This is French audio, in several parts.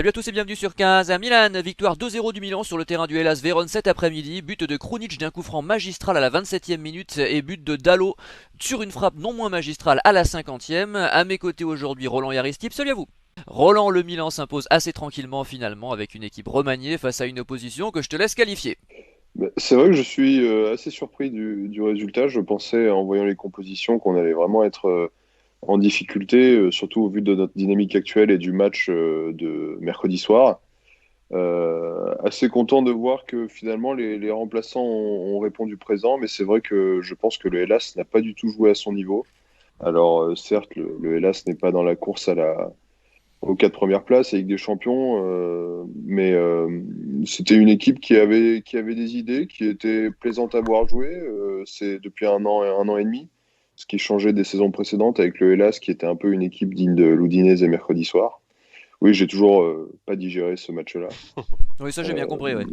Salut à tous et bienvenue sur 15 à Milan. Victoire 2-0 du Milan sur le terrain du Hellas Vérone cet après-midi. But de Krunic d'un coup franc magistral à la 27e minute et but de Dalot sur une frappe non moins magistrale à la 50e. À mes côtés aujourd'hui Roland et Aristide. Salut à vous. Roland, le Milan s'impose assez tranquillement finalement avec une équipe remaniée face à une opposition que je te laisse qualifier. C'est vrai que je suis assez surpris du résultat. Je pensais, en voyant les compositions, qu'on allait vraiment être en difficulté, surtout au vu de notre dynamique actuelle et du match de mercredi soir. Assez content de voir que finalement les remplaçants ont répondu présent, mais c'est vrai que je pense que le Hellas n'a pas du tout joué à son niveau. Alors certes, le Hellas n'est pas dans la course aux quatre premières places avec des champions, mais c'était une équipe qui avait des idées, qui était plaisante à voir jouer. C'est depuis un an et demi, ce qui changeait des saisons précédentes avec le Hellas, qui était un peu une équipe digne de l'Udinese et mercredi soir. Oui, j'ai toujours pas digéré ce match-là. Oui, ça j'ai bien Euh, compris, ouais.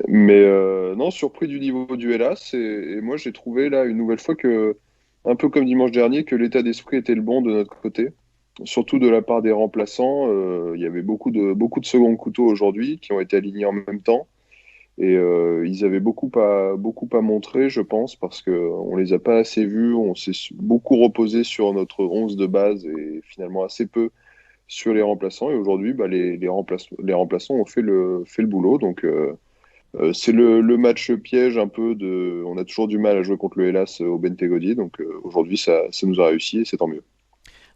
mais non, surpris du niveau du Hellas, et moi j'ai trouvé là une nouvelle fois que, un peu comme dimanche dernier, que l'état d'esprit était le bon de notre côté, surtout de la part des remplaçants. Il y avait beaucoup de seconds couteaux aujourd'hui qui ont été alignés en même temps. Et ils avaient beaucoup à montrer, je pense, parce qu'on ne les a pas assez vus. On s'est beaucoup reposé sur notre 11 de base et finalement assez peu sur les remplaçants. Et aujourd'hui, bah, les remplaçants ont fait le boulot. Donc, c'est le match piège un peu de. On a toujours du mal à jouer contre le Hellas au Bentegodi. Donc, aujourd'hui, ça nous a réussi et c'est tant mieux.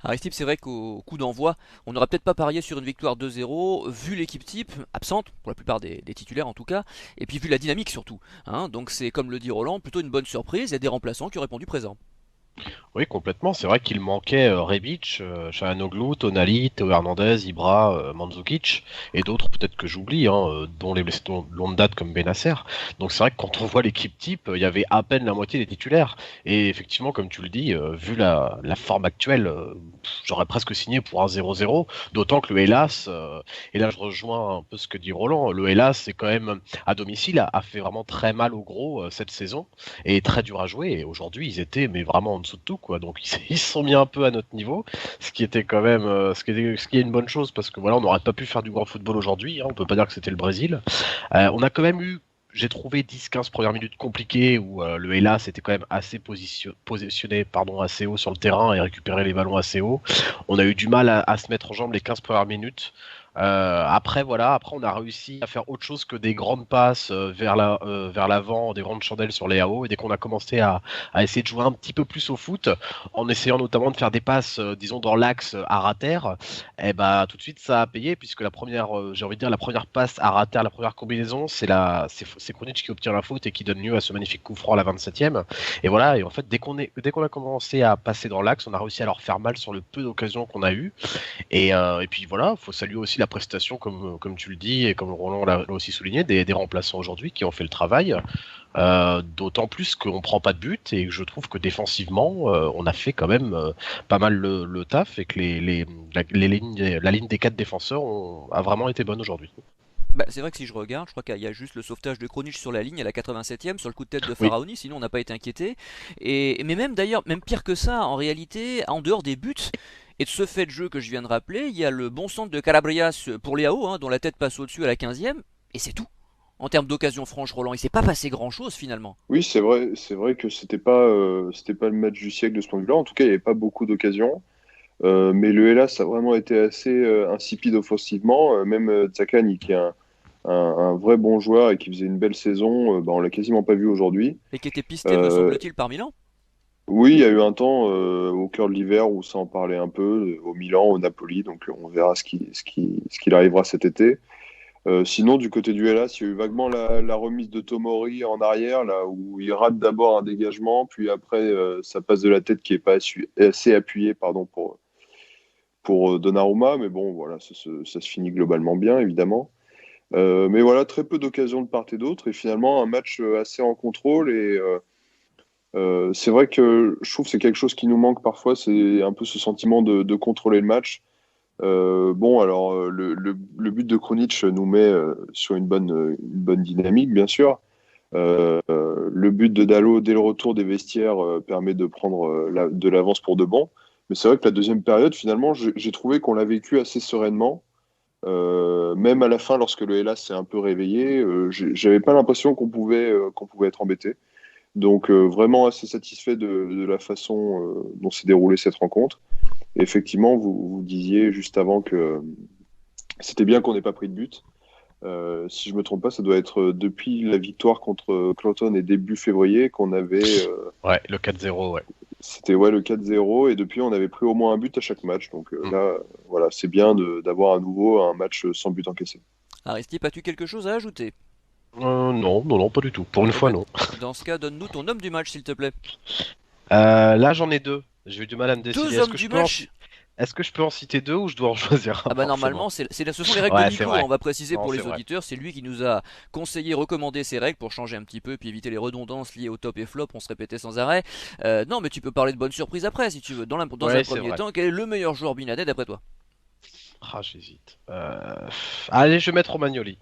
Aristide, c'est vrai qu'au coup d'envoi, on n'aurait peut-être pas parié sur une victoire 2-0, vu l'équipe type, absente, pour la plupart des titulaires en tout cas, et puis vu la dynamique surtout. Donc c'est, comme le dit Roland, plutôt une bonne surprise, il y a des remplaçants qui ont répondu présent. Oui, complètement. C'est vrai qu'il manquait Rebic, Çalhanoğlu, Tonali, Théo Hernandez, Ibra, Mandzukic et d'autres peut-être que j'oublie, dont les blessés de longue date comme Benacer. Donc c'est vrai que quand on voit l'équipe type, il y avait à peine la moitié des titulaires. Et effectivement, comme tu le dis, vu la forme actuelle, j'aurais presque signé pour un 0-0. D'autant que le Hellas, et là je rejoins un peu ce que dit Roland, le Hellas c'est quand même à domicile a fait vraiment très mal au gros cette saison et très dur à jouer. Et aujourd'hui, ils étaient mais vraiment en dessous de tout, quoi. Donc ils se sont mis un peu à notre niveau, ce qui était quand même, ce qui est une bonne chose parce que voilà, on n'aurait pas pu faire du grand football aujourd'hui. On peut pas dire que c'était le Brésil. On a quand même eu j'ai trouvé 10-15 premières minutes compliquées où le Hellas était quand même assez positionné assez haut sur le terrain et récupérait les ballons assez haut. On a eu du mal à se mettre en jambe les 15 premières minutes. Après on a réussi à faire autre chose que des grandes passes vers l'avant, des grandes chandelles sur les AO. Et dès qu'on a commencé à essayer de jouer un petit peu plus au foot, en essayant notamment de faire des passes, disons dans l'axe à rater, et bah tout de suite ça a payé puisque j'ai envie de dire la première passe à rater, la première combinaison, c'est Krunic qui obtient la faute et qui donne lieu à ce magnifique coup franc à la 27e. Et voilà, et en fait dès qu'on a commencé à passer dans l'axe, on a réussi à leur faire mal sur le peu d'occasions qu'on a eu. Et puis voilà, faut saluer aussi la prestation, comme tu le dis, et comme Roland l'a aussi souligné, des remplaçants aujourd'hui qui ont fait le travail. D'autant plus qu'on prend pas de but et que je trouve que défensivement, on a fait quand même pas mal le taf et que la ligne des quatre défenseurs a vraiment été bonne aujourd'hui. Bah, c'est vrai que si je regarde, je crois qu'il y a juste le sauvetage de Kronic sur la ligne à la 87e, sur le coup de tête de Oui, Faraoni, sinon on n'a pas été inquiété. Mais même d'ailleurs, même pire que ça, en réalité, en dehors des buts et de ce fait de jeu que je viens de rappeler, il y a le bon centre de Calabrias pour Léao, dont la tête passe au-dessus à la 15e, et c'est tout. En termes d'occasion franche, Roland, il s'est pas passé grand-chose finalement. Oui, c'est vrai que c'était pas le match du siècle de ce point de vue-là. En tout cas, il n'y avait pas beaucoup d'occasions. Mais le Hellas a vraiment été assez insipide offensivement. Même Tsakani, qui est un vrai bon joueur et qui faisait une belle saison, bah, on l'a quasiment pas vu aujourd'hui. Et qui était pisté, me Euh, semble-t-il, par Milan. oui, il y a eu un temps au cœur de l'hiver où ça en parlait un peu, au Milan, au Napoli, donc on verra ce qu'il arrivera cet été. Sinon, du côté du Hellas, il y a eu vaguement la remise de Tomori en arrière, là où il rate d'abord un dégagement, puis après ça passe de la tête qui est pas assez appuyée, pardon, pour Donnarumma, mais bon, voilà, ça se finit globalement bien, évidemment. Mais voilà, très peu d'occasions de part et d'autre, et finalement un match assez en contrôle. Et c'est vrai que je trouve que c'est quelque chose qui nous manque parfois, c'est un peu ce sentiment de contrôler le match. Bon, alors le but de Krunic nous met sur une bonne dynamique, bien sûr. Le but de Dalot dès le retour des vestiaires permet de prendre de l'avance pour de bon. Mais c'est vrai que la deuxième période, finalement, j'ai trouvé qu'on l'a vécu assez sereinement. Même à la fin, lorsque le Hellas s'est un peu réveillé, j'avais pas l'impression qu'on pouvait être embêté. Donc vraiment assez satisfait de la façon dont s'est déroulée cette rencontre. Et effectivement, vous disiez juste avant que c'était bien qu'on n'ait pas pris de but. Si je me trompe pas, ça doit être depuis la victoire contre Cloton et début février qu'on avait. Ouais, le 4-0, ouais. C'était ouais, le 4-0 et depuis on avait pris au moins un but à chaque match. Donc là, voilà, c'est bien d'avoir à nouveau un match sans but encaissé. Aristide, as-tu quelque chose à ajouter? Non, non, non, pas du tout. Pour une Eh fois, ben, non. dans ce cas, donne-nous ton homme du match, s'il te plaît. Là, j'en ai deux. J'ai eu du mal à me décider. Deux hommes du match? Est-ce que je peux en citer deux ou je dois en choisir un Ah bah forcément? normalement, ce sont les règles de Ouais, c'est Nico, hein, vrai. on va préciser Non, pour c'est les vrai. auditeurs, c'est lui qui nous a conseillé, recommandé ces règles pour changer un petit peu, puis éviter les redondances liées au top et flop, on se répétait sans arrêt. Non mais tu peux parler de bonnes surprises après si tu veux. Dans un Ouais, c'est premier vrai. temps, quel est le meilleur joueur Binadet d'après toi? Ah, j'hésite. Allez, je vais mettre Romagnoli.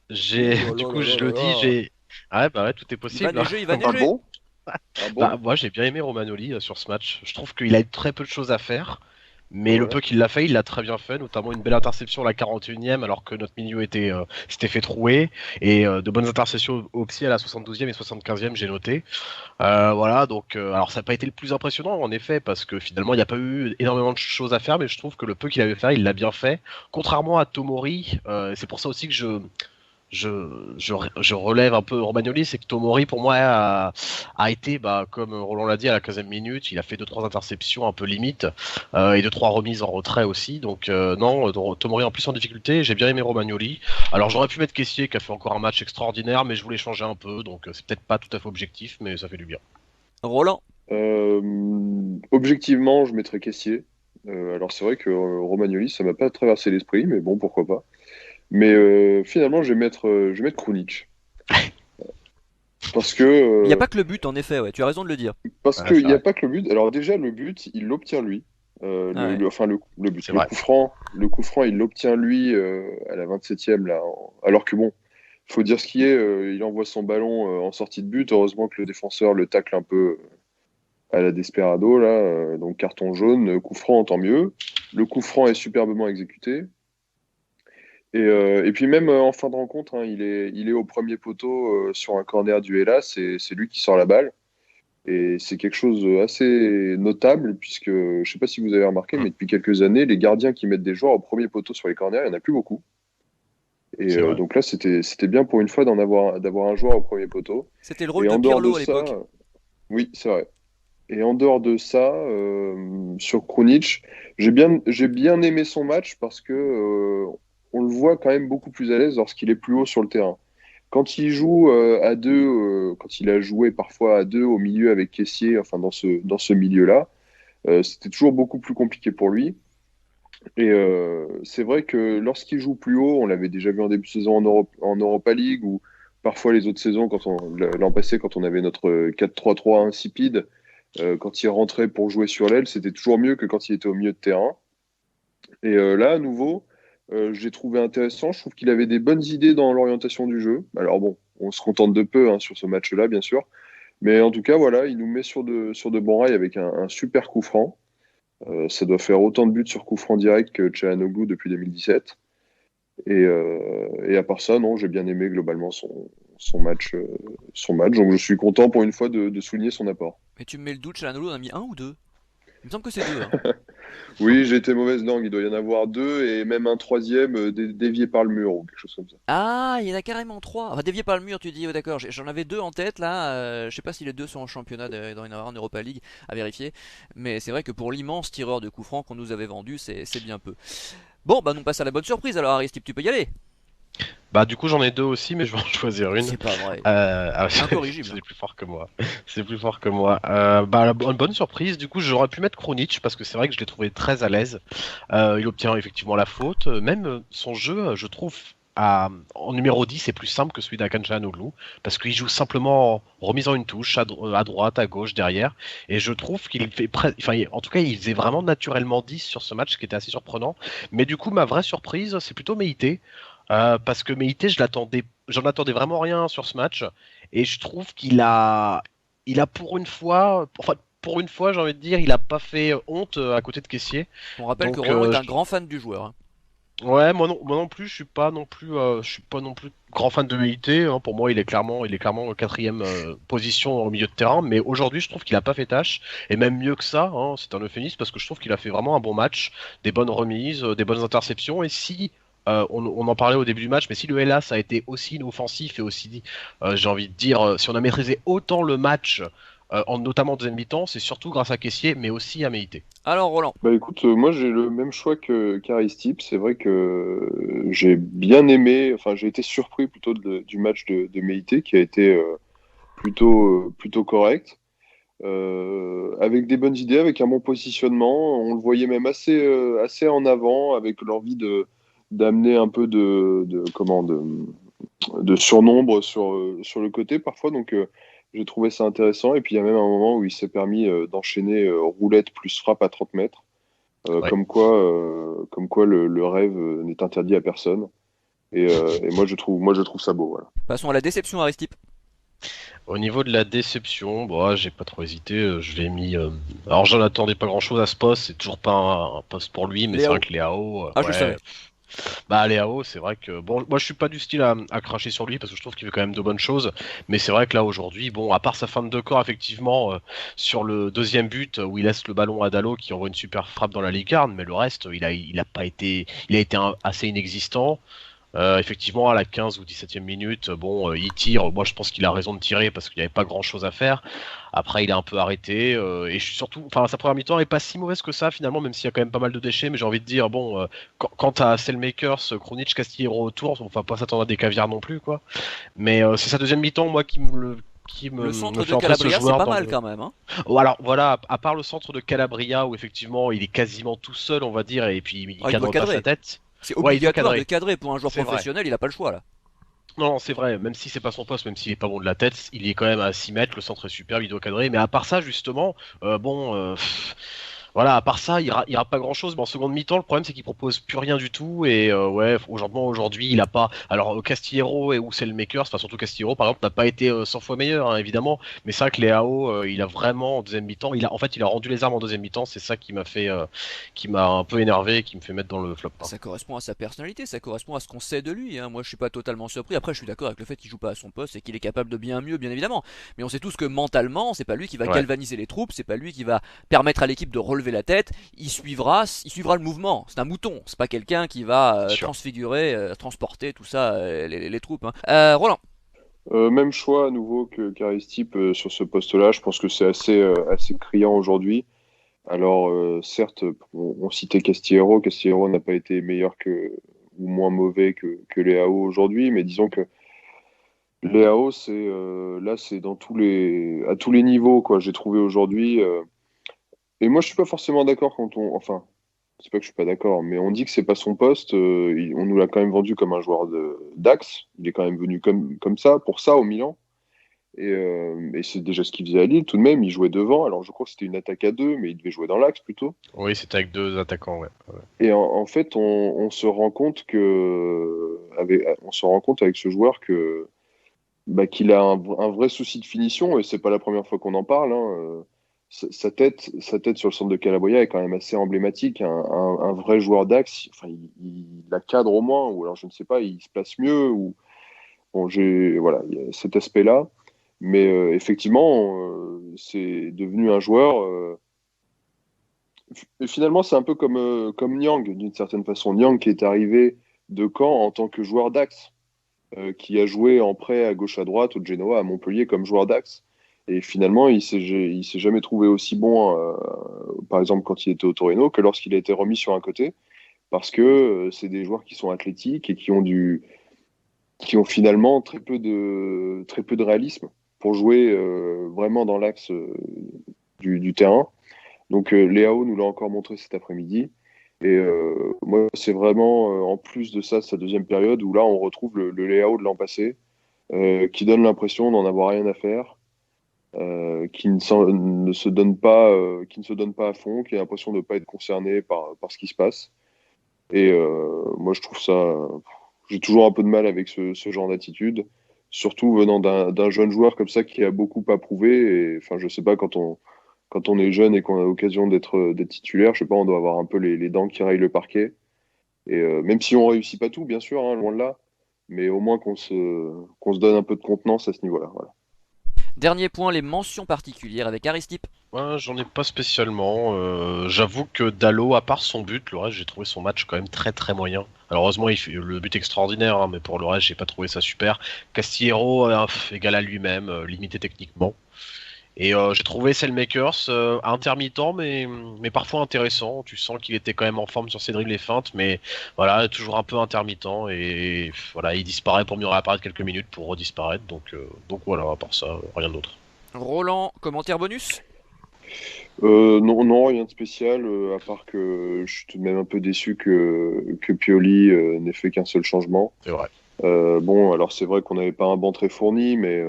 Oh là Du là coup, là là je là le dis, là. j'ai. Ah ouais, bah ouais, tout est Il va possible, hein. neiger, il va Ah neiger. bon? Ah Bah, bon? moi, j'ai bien aimé Romagnoli sur ce match. Je trouve qu'il a eu très peu de choses à faire, mais le Ouais. peu qu'il l'a fait, il l'a très bien fait, notamment une belle interception à la 41e, alors que notre milieu s'était fait trouer, et de bonnes interceptions aussi à la 72e et 75e, j'ai noté. Voilà, donc, alors ça n'a pas été le plus impressionnant, en effet, parce que finalement, il n'y a pas eu énormément de choses à faire, mais je trouve que le peu qu'il avait fait, il l'a bien fait. Contrairement à Tomori, c'est pour ça aussi que je relève un peu Romagnoli, c'est que Tomori pour moi a été, bah, comme Roland l'a dit à la 15e minute, il a fait deux trois interceptions un peu limite et deux trois remises en retrait aussi. Donc non, Tomori en plus en difficulté. J'ai bien aimé Romagnoli. Alors j'aurais pu mettre Kessié qui a fait encore un match extraordinaire, mais je voulais changer un peu, donc c'est peut-être pas tout à fait objectif, mais ça fait du bien. Roland. Objectivement, je mettrais Caissier. Alors c'est vrai que Romagnoli, ça m'a pas traversé l'esprit, mais bon, pourquoi pas. Mais finalement, je vais mettre Krunic. Parce que Il n'y a pas que le but en effet, ouais, tu as raison de le dire. parce Ouais, qu'il c'est n'y a vrai. pas que le but. Alors déjà, le but, il l'obtient lui. Ah ouais. Enfin, le but, C'est vrai. le coup franc, il l'obtient lui à la 27e là. Alors que bon, faut dire ce qui est. Il envoie son ballon en sortie de but. Heureusement que le défenseur le tacle un peu à la Desperado là. Donc carton jaune, coup franc, tant mieux. Le coup franc est superbement exécuté. Et puis même en fin de rencontre, hein, il est au premier poteau sur un corner du Hellas et c'est lui qui sort la balle. Et c'est quelque chose assez notable puisque, je ne sais pas si vous avez remarqué, Mm, mais depuis quelques années, les gardiens qui mettent des joueurs au premier poteau sur les corners, il n'y en a plus beaucoup. Et c'est vrai. donc là, c'était bien pour une fois d'avoir un joueur au premier poteau. C'était le rôle Et de en dehors de Pirlo à ça, l'époque. oui, c'est vrai. Et en dehors de ça, sur Krunic, j'ai bien aimé son match parce que on le voit quand même beaucoup plus à l'aise lorsqu'il est plus haut sur le terrain. Quand il joue à deux, quand il a joué parfois à deux au milieu avec Kessié, enfin dans ce milieu-là, c'était toujours beaucoup plus compliqué pour lui. Et c'est vrai que lorsqu'il joue plus haut, on l'avait déjà vu en début de saison en Europa League ou parfois les autres saisons, l'an passé, quand on avait notre 4-3-3 insipide, quand il rentrait pour jouer sur l'aile, c'était toujours mieux que quand il était au milieu de terrain. Et là, à nouveau, j'ai trouvé intéressant. Je trouve qu'il avait des bonnes idées dans l'orientation du jeu. Alors bon, on se contente de peu hein, sur ce match-là, bien sûr. Mais en tout cas, voilà, il nous met sur de bons rails avec un super coup franc. Ça doit faire autant de buts sur coup franc direct que Çalhanoğlu depuis 2017. Et à part ça, non, j'ai bien aimé globalement son match. Donc je suis content pour une fois de souligner son apport. Mais tu me mets le doute, Çalhanoğlu, on a mis un ou deux? Il me semble que c'est deux, hein. Oui, j'ai été mauvaise langue. Il doit y en avoir deux et même un troisième dévié par le mur ou quelque chose comme ça. Ah, il y en a carrément trois. Enfin, dévié par le mur, tu dis, ouais, d'accord. J'en avais deux en tête là. Je sais pas si les deux sont en championnat, il doit y en avoir en Europa League à vérifier. Mais c'est vrai que pour l'immense tireur de coups francs qu'on nous avait vendu, c'est bien peu. Bon, bah, nous passe à la bonne surprise alors, Aristide, tu peux y aller. Bah du coup j'en ai deux aussi, mais je vais en choisir une. C'est pas vrai. Incorrigible. C'est plus fort que moi. C'est plus fort que moi. Une bonne surprise. Du coup, j'aurais pu mettre Krunic parce que c'est vrai que je l'ai trouvé très à l'aise. Il obtient effectivement la faute. Même son jeu, je trouve, en numéro 10, c'est plus simple que celui d'Hakan Çalhanoğlu parce qu'il joue simplement en remisant une touche à droite, à gauche, derrière. Et je trouve qu'il fait en tout cas, il faisait vraiment naturellement 10 sur ce match, ce qui était assez surprenant. Mais du coup, ma vraie surprise, c'est plutôt Meïté. Parce que Meïté, j'en attendais vraiment rien sur ce match, et je trouve il a pour une fois, enfin pour une fois, j'ai envie de dire, il a pas fait honte à côté de Caissier. On rappelle que Donc Roland est un grand fan du joueur, hein. Ouais, moi non plus, je suis pas non plus grand fan de Meïté. Hein. Pour moi, il est clairement quatrième position au milieu de terrain. Mais aujourd'hui, je trouve qu'il a pas fait tâche. Et même mieux que ça, hein, c'est un euphémisme parce que je trouve qu'il a fait vraiment un bon match, des bonnes remises, des bonnes interceptions. Et si on en parlait au début du match, mais si le Hellas a été aussi inoffensif et aussi, j'ai envie de dire, si on a maîtrisé autant le match, notamment en deuxième mi-temps, c'est surtout grâce à Kessié, mais aussi à Meïté. Alors Roland. Bah écoute, moi j'ai le même choix que qu'Aristip. C'est vrai que j'ai bien aimé, enfin j'ai été surpris plutôt du match de Meïté qui a été plutôt correct, avec des bonnes idées, avec un bon positionnement. On le voyait même assez en avant, avec l'envie de d'amener un peu de surnombre sur le côté parfois. Donc j'ai trouvé ça intéressant. Et puis il y a même un moment où il s'est permis d'enchaîner roulette plus frappe à 30 mètres. Ouais. Comme quoi le rêve n'est interdit à personne. Et moi je trouve ça beau. Voilà. Passons à la déception Aristip. Au niveau de la déception, bon, j'ai pas trop hésité, je l'ai mis. Alors j'en attendais pas grand-chose à ce poste, c'est toujours pas un poste pour lui, mais c'est vrai Léo. que Léao, Ah je le ouais, savais. bah Léao, c'est vrai que bon, moi je suis pas du style à cracher sur lui parce que je trouve qu'il fait quand même de bonnes choses, mais c'est vrai que là aujourd'hui, bon, à part sa fin de corps effectivement sur le deuxième but où il laisse le ballon à Dalot qui envoie une super frappe dans la lucarne, mais le reste, il a pas été, il a été assez inexistant. Effectivement, à la 15 ou 17e minute, bon, il tire. Moi, je pense qu'il a raison de tirer parce qu'il n'y avait pas grand-chose à faire. Après, il a un peu arrêté. Et je suis surtout, enfin, sa première mi-temps est pas si mauvaise que ça finalement, même s'il y a quand même pas mal de déchets. Mais j'ai envie de dire, bon, quand t'as Selmakers, Krunic, Castillero autour, on va pas s'attendre à des caviars non plus, quoi. Mais c'est sa deuxième mi-temps, moi, Le me centre fait de entrer ce Calabria c'est joueur pas dans mal le. quand même, hein. Oh, alors voilà, à part le centre de Calabria où effectivement il est quasiment tout seul, on va dire, et puis il Ah, il doit cadre pas sa cadrer. tête. C'est Ouais, il doit obligatoire de cadrer. cadrer pour un joueur C'est vrai. professionnel, il a pas le choix là. Non, non, c'est vrai, même si c'est pas son poste, même s'il est pas bon de la tête, il est quand même à 6 mètres, le centre est superbe, il doit cadrer, mais à part ça, justement, bon, voilà, à part ça, il rate pas grand-chose, mais en seconde mi-temps, le problème c'est qu'il propose plus rien du tout, et ouais, aujourd'hui, il a pas, alors Castillero et ou Selmakers, enfin surtout Castillero, par exemple, n'a pas été 100 fois meilleur, hein, évidemment, mais c'est vrai que Léao, il a vraiment, en deuxième mi-temps, en fait, il a rendu les armes en deuxième mi-temps, c'est ça qui m'a fait, qui m'a un peu énervé, et qui me fait mettre dans le flop, quoi. Ça correspond à sa personnalité, ça correspond à ce qu'on sait de lui, hein. Moi je suis pas totalement surpris. Après je suis d'accord avec le fait qu'il joue pas à son poste et qu'il est capable de bien mieux, bien évidemment. Mais on sait tous que mentalement, c'est pas lui qui va Ouais, galvaniser les troupes, c'est pas lui qui va permettre à l'équipe de relever la tête. Il suivra le mouvement. C'est un mouton, c'est pas quelqu'un qui va c'est sûr. transfigurer, transporter tout ça, les troupes, hein. Roland. Même choix à nouveau que qu'Aristip sur ce poste-là. Je pense que c'est assez criant aujourd'hui. Alors certes, on citait Castillero. Castillero n'a pas été meilleur ou moins mauvais que Léao aujourd'hui, mais disons que Léao, c'est à tous les niveaux quoi. J'ai trouvé aujourd'hui. Et moi, je suis pas forcément d'accord enfin, c'est pas que je suis pas d'accord, mais on dit que c'est pas son poste. On nous l'a quand même vendu comme un joueur d'Axe. Il est quand même venu comme ça, pour ça, au Milan. Et c'est déjà ce qu'il faisait à Lille, tout de même. Il jouait devant. Alors, je crois que c'était une attaque à deux, mais il devait jouer dans l'axe plutôt. Oui, c'était avec deux attaquants, ouais. Et en fait, on se rend compte on se rend compte avec ce joueur qu'il a un vrai souci de finition. Et c'est pas la première fois qu'on en parle, hein. Sa tête sur le centre de Calabria est quand même assez emblématique. Un vrai joueur d'axe, enfin, il la cadre au moins, ou alors je ne sais pas, il se place mieux. Bon, voilà, il y a cet aspect-là. Mais effectivement, c'est devenu un joueur. Et finalement, c'est un peu comme Nyang, d'une certaine façon. Nyang qui est arrivé de Caen en tant que joueur d'axe, qui a joué en prêt à gauche à droite au Genoa, à Montpellier comme joueur d'axe. Et finalement, il s'est jamais trouvé aussi bon, par exemple quand il était au Torino, que lorsqu'il a été remis sur un côté, parce que c'est des joueurs qui sont athlétiques et qui ont finalement très peu de réalisme pour jouer vraiment dans l'axe du terrain. Donc Léao nous l'a encore montré cet après-midi. Et moi, c'est vraiment, en plus de ça, sa deuxième période, où là, on retrouve le Léao de l'an passé, qui donne l'impression d'en avoir rien à faire, qui ne se donne pas à fond, qui a l'impression de ne pas être concerné par ce qui se passe. Et moi, je trouve ça. J'ai toujours un peu de mal avec ce genre d'attitude, surtout venant d'un jeune joueur comme ça qui a beaucoup à prouver. Et enfin, je sais pas, quand on est jeune et qu'on a l'occasion d'être titulaire, je sais pas, on doit avoir un peu les dents qui raillent le parquet. Et même si on réussit pas tout, bien sûr, hein, loin de là, mais au moins qu'on se donne un peu de contenance à ce niveau-là. Voilà. Dernier point, les mentions particulières avec Aristipp. Ouais, j'en ai pas spécialement. J'avoue que Dalot, à part son but, le reste, j'ai trouvé son match quand même très très moyen. Alors heureusement, il fait le but extraordinaire, hein, mais pour le reste, j'ai pas trouvé ça super. Castillero, égal à lui-même, limité techniquement. Et j'ai trouvé Selmakers intermittent, mais parfois intéressant. Tu sens qu'il était quand même en forme sur ses dribbles et feintes, mais voilà, toujours un peu intermittent. Et voilà, il disparaît pour mieux réapparaître quelques minutes pour redisparaître. Donc voilà, à part ça, rien d'autre. Roland, commentaire bonus? Non, non, rien de spécial, à part que je suis tout de même un peu déçu que Pioli n'ait fait qu'un seul changement. C'est vrai. Bon, alors c'est vrai qu'on n'avait pas un banc très fourni, mais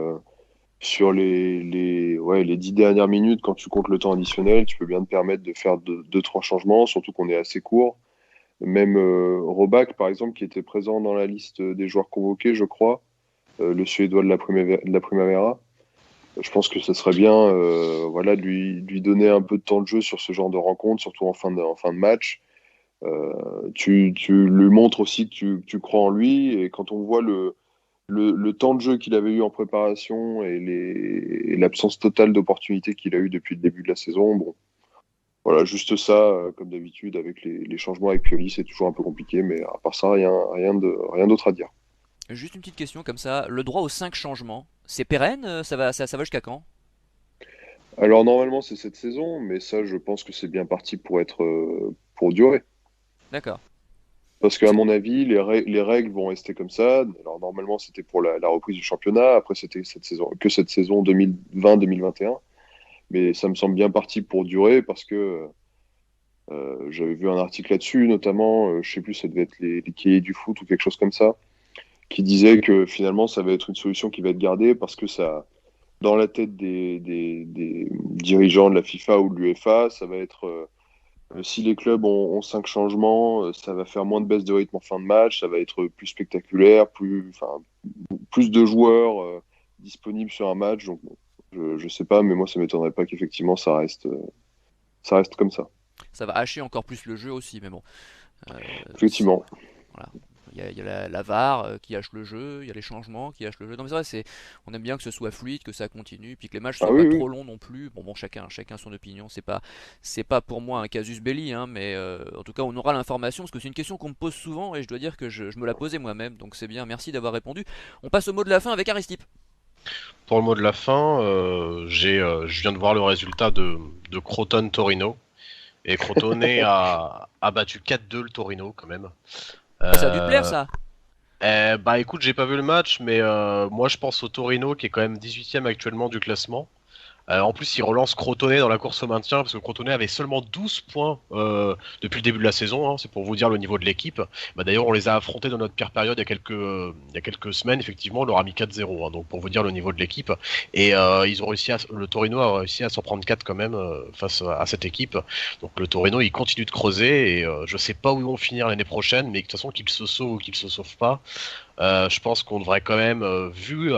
sur ouais, les 10 dernières minutes, quand tu comptes le temps additionnel, tu peux bien te permettre de faire deux, trois changements, surtout qu'on est assez court. Même Roback, par exemple, qui était présent dans la liste des joueurs convoqués, je crois, le Suédois de la Primavera. Je pense que ce serait bien voilà, de lui donner un peu de temps de jeu sur ce genre de rencontre, surtout en fin de match. Tu lui montres aussi que tu crois en lui, et quand on voit le temps de jeu qu'il avait eu en préparation et l'absence totale d'opportunités qu'il a eu depuis le début de la saison, bon, voilà, juste ça, comme d'habitude, avec les changements avec Pioli, c'est toujours un peu compliqué, mais à part ça, rien d'autre à dire. Juste une petite question comme ça. Le droit aux 5 changements, c'est pérenne? Ça va jusqu'à quand? Alors normalement c'est cette saison, mais ça je pense que c'est bien parti pour être pour durer. D'accord. Parce qu'à C'est- mon avis, les règles vont rester comme ça. Alors normalement c'était pour la reprise du championnat, après c'était cette saison 2020-2021. Mais ça me semble bien parti pour durer parce que j'avais vu un article là-dessus, notamment, je sais plus, ça devait être les cahiers du foot ou quelque chose comme ça, qui disait que finalement ça va être une solution qui va être gardée parce que ça, dans la tête des dirigeants de la FIFA ou de l'UEFA, ça va être si les clubs ont 5 changements, ça va faire moins de baisse de rythme en fin de match, ça va être plus spectaculaire, plus de joueurs disponibles sur un match. Donc bon, je sais pas, mais moi ça m'étonnerait pas qu'effectivement ça reste comme ça. Ça va hacher encore plus le jeu aussi, mais bon. Euh, Effectivement. voilà. Il y a la VAR qui hache le jeu, il y a les changements qui hachent le jeu. Non mais c'est vrai, on aime bien que ce soit fluide, que ça continue, puis que les matchs Ah soient oui, pas oui. trop longs non plus. Bon, chacun son opinion. C'est pas pour moi un casus belli, hein, mais en tout cas on aura l'information parce que c'est une question qu'on me pose souvent et je dois dire que je me la posais moi-même, donc c'est bien. Merci d'avoir répondu. On passe au mot de la fin avec Aristipp. Pour le mot de la fin, je viens de voir le résultat de Crotone-Torino. Et Crotone a battu 4-2 le Torino quand même. Ça a dû te plaire Euh, ça? Bah écoute, j'ai pas vu le match, mais moi je pense au Torino qui est quand même 18e actuellement du classement. En plus, il relance Crotone dans la course au maintien parce que Crotone avait seulement 12 points depuis le début de la saison. Hein, c'est pour vous dire le niveau de l'équipe. Bah, d'ailleurs, on les a affrontés dans notre pire période il y a quelques semaines. Effectivement, on leur a mis 4-0. Hein, donc pour vous dire le niveau de l'équipe. Et ils ont le Torino a réussi à s'en prendre 4 quand même face à cette équipe. Donc le Torino, il continue de creuser et je sais pas où ils vont finir l'année prochaine, mais de toute façon qu'ils se sauvent ou qu'ils se sauvent pas. Je pense qu'on devrait quand même, vu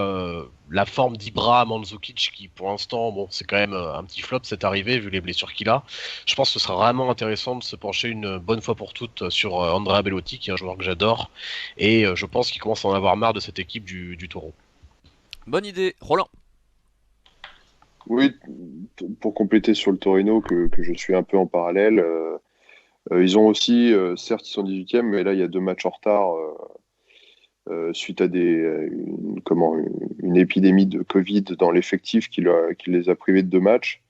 la forme d'Ibra Mandzukic, qui pour l'instant, bon, c'est quand même un petit flop cette arrivée, vu les blessures qu'il a. Je pense que ce sera vraiment intéressant de se pencher une bonne fois pour toutes sur Andrea Bellotti, qui est un joueur que j'adore, et je pense qu'il commence à en avoir marre de cette équipe du Taureau. Bonne idée, Roland. Oui, pour compléter sur le Torino que je suis un peu en parallèle, ils ont aussi, certes ils sont 18e, mais là il y a 2 matchs en retard suite à une épidémie de Covid dans l'effectif qui les a privés de 2 matchs.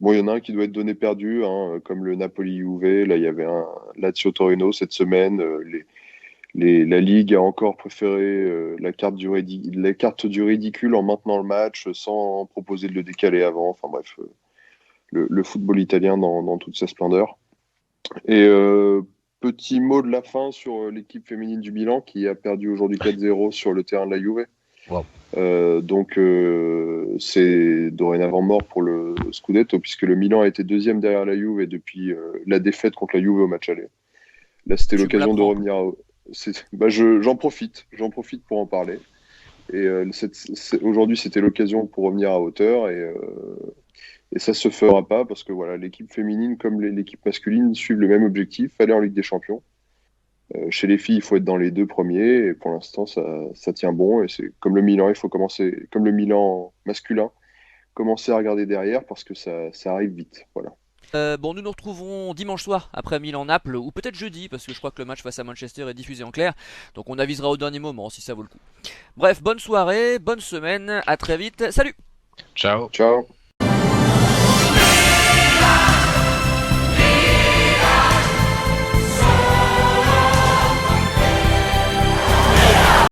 Bon, il y en a un qui doit être donné perdu, hein, comme le Napoli-Juve. Là, il y avait un Lazio-Torino cette semaine. La Ligue a encore préféré la carte du ridicule en maintenant le match sans proposer de le décaler avant. Enfin bref, le football italien dans toute sa splendeur. Et petit mot de la fin sur l'équipe féminine du Milan qui a perdu aujourd'hui 4-0 sur le terrain de la Juve. Wow. Donc c'est dorénavant mort pour le Scudetto puisque le Milan a été deuxième derrière la Juve et depuis la défaite contre la Juve au match aller. Là, c'était Tu me l'occasion de l'apprends. revenir j'en profite pour en parler. Et aujourd'hui, c'était l'occasion pour revenir à hauteur et ça se fera pas parce que voilà, l'équipe féminine comme l'équipe masculine suivent le même objectif, aller en Ligue des Champions. Chez les filles, il faut être dans les deux premiers, et pour l'instant, ça tient bon. Et c'est comme le Milan, il faut commencer, comme le Milan masculin, commencer à regarder derrière parce que ça arrive vite. Voilà. Bon, nous nous retrouvons dimanche soir après Milan-Naples, ou peut-être jeudi, parce que je crois que le match face à Manchester est diffusé en clair. Donc on avisera au dernier moment si ça vaut le coup. Bref, bonne soirée, bonne semaine, à très vite, salut! Ciao. Ciao.